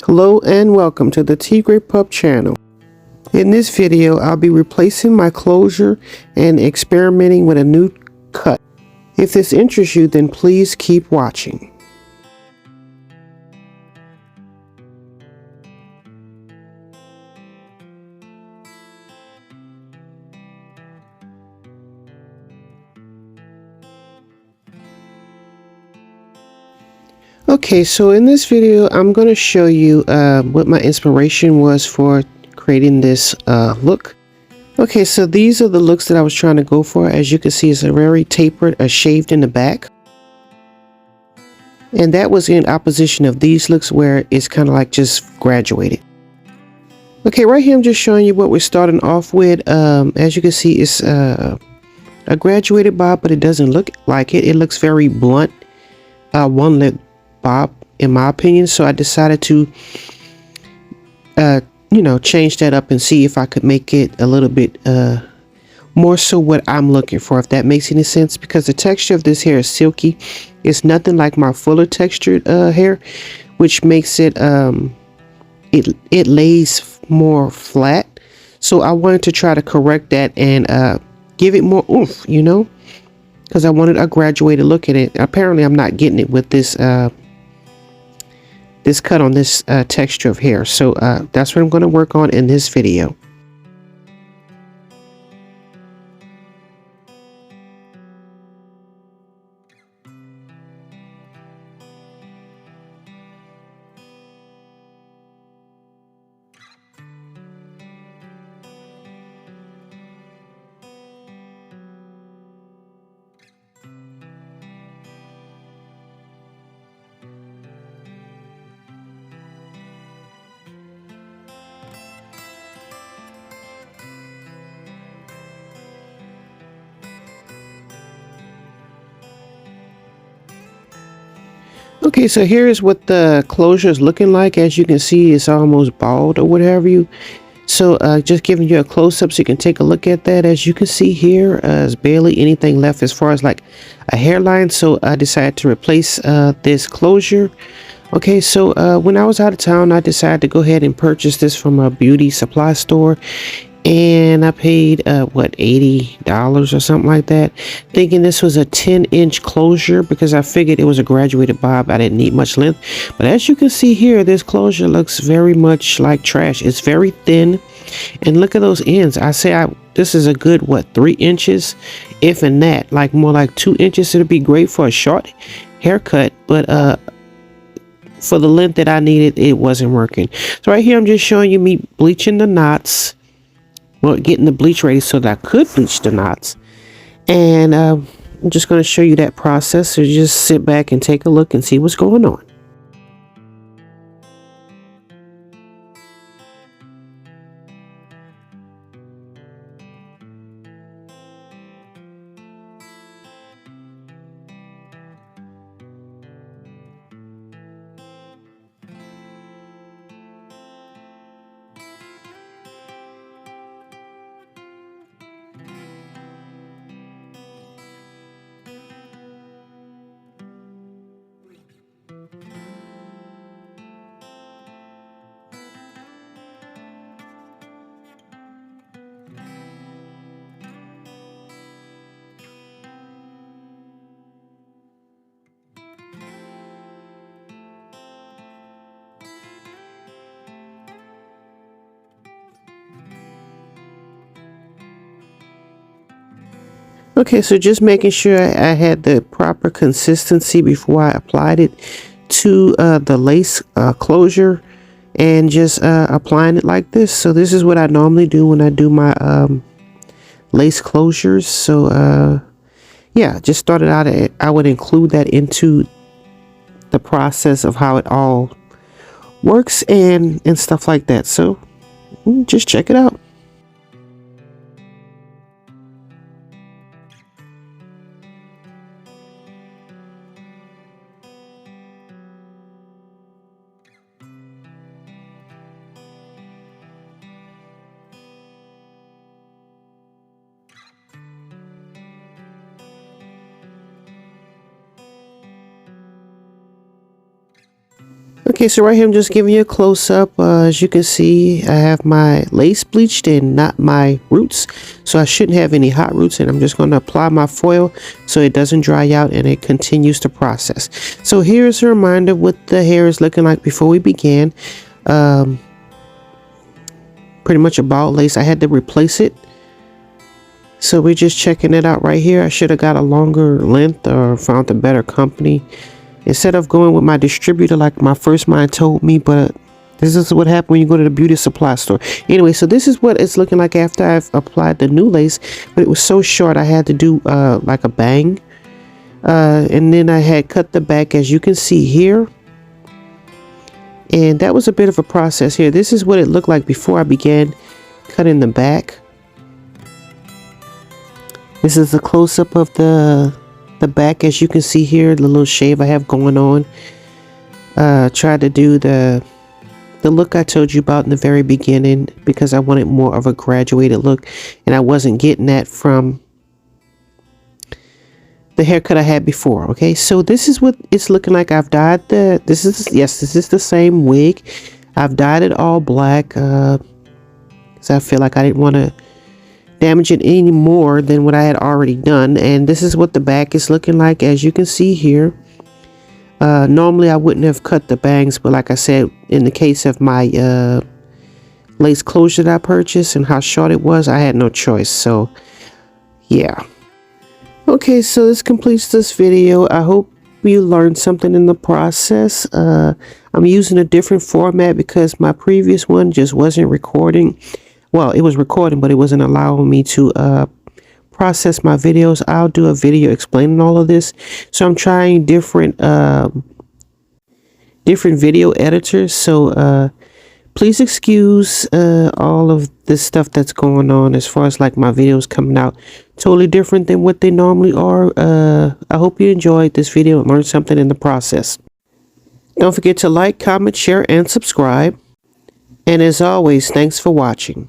Hello and welcome to the TigrePup channel. In this video, I'll be replacing my closure and experimenting with a new cut. If this interests you, then please keep watching. Okay, so in this video, I'm going to show you what my inspiration was for creating this look. Okay, so these are the looks that I was trying to go for. As you can see, it's a very tapered, shaved in the back. And that was in opposition of these looks where it's kind of like just graduated. Okay, right here I'm just showing you what we're starting off with. As you can see, it's a graduated bob, but it doesn't look like it. It looks very blunt, one lip bob in my opinion. So I decided to change that up and see if I could make it a little bit more so what I'm looking for, if that makes any sense, because the texture of this hair is silky. It's nothing like my fuller textured hair, which makes it it lays more flat. So I wanted to try to correct that and give it more oomph, because I wanted a graduated look at it. Apparently I'm not getting it with this this cut on this texture of hair. So that's what I'm going to work on in this video. Okay, so here is what the closure is looking like. As you can see, it's almost bald or whatever you. So just giving you a close-up so you can take a look at that. As you can see here, there's barely anything left as far as like a hairline. So I decided to replace this closure. Okay, so when I was out of town, I decided to go ahead and purchase this from a beauty supply store. And I paid what, $80 or something like that, thinking this was a 10-inch closure because I figured it was a graduated bob. I didn't need much length, but as you can see here, this closure looks very much like trash. It's very thin, and look at those ends. This is a good, what, 3 inches, if in that, like more like 2 inches. It'd be great for a short haircut, but for the length that I needed, it wasn't working. So right here I'm just showing you me bleaching the knots. Well, getting the bleach ready so that I could bleach the knots. And I'm just going to show you that process. So just sit back and take a look and see what's going on. Okay, so just making sure I had the proper consistency before I applied it to the lace closure, and just applying it like this. So this is what I normally do when I do my lace closures. So yeah, just started out, I would include that into the process of how it all works and stuff like that. So just check it out. Okay, so right here I'm just giving you a close-up. As you can see, I have my lace bleached and not my roots, so I shouldn't have any hot roots, and I'm just going to apply my foil so it doesn't dry out and it continues to process. So here's a reminder what the hair is looking like before we began. Pretty much a bald lace. I had to replace it, so we're just checking it out right here. I should have got a longer length or found a better company instead of going with my distributor like my first mind told me. But this is what happened when you go to the beauty supply store. Anyway, so this is what it's looking like after I've applied the new lace, but it was so short I had to do like a bang, and then I had cut the back, as you can see here, and that was a bit of a process here. This is what it looked like before I began cutting the back. This is a close-up of the back, as you can see here, the little shave I have going on. Tried to do the look I told you about in the very beginning because I wanted more of a graduated look, and I wasn't getting that from the haircut I had before. Okay, so this is what it's looking like. I've dyed this is the same wig. I've dyed it all black because I feel like I didn't want to damage it any more than what I had already done. And this is what the back is looking like, as you can see here. Normally I wouldn't have cut the bangs, but like I said, in the case of my lace closure that I purchased and how short it was, I had no choice. So yeah. Okay, so this completes this video. I hope you learned something in the process. I'm using a different format because my previous one just wasn't recording. Well, it was recording, but it wasn't allowing me to process my videos. I'll do a video explaining all of this. So I'm trying different video editors. So please excuse all of this stuff that's going on as far as like my videos coming out totally different than what they normally are. I hope you enjoyed this video and learned something in the process. Don't forget to like, comment, share, and subscribe. And as always, thanks for watching.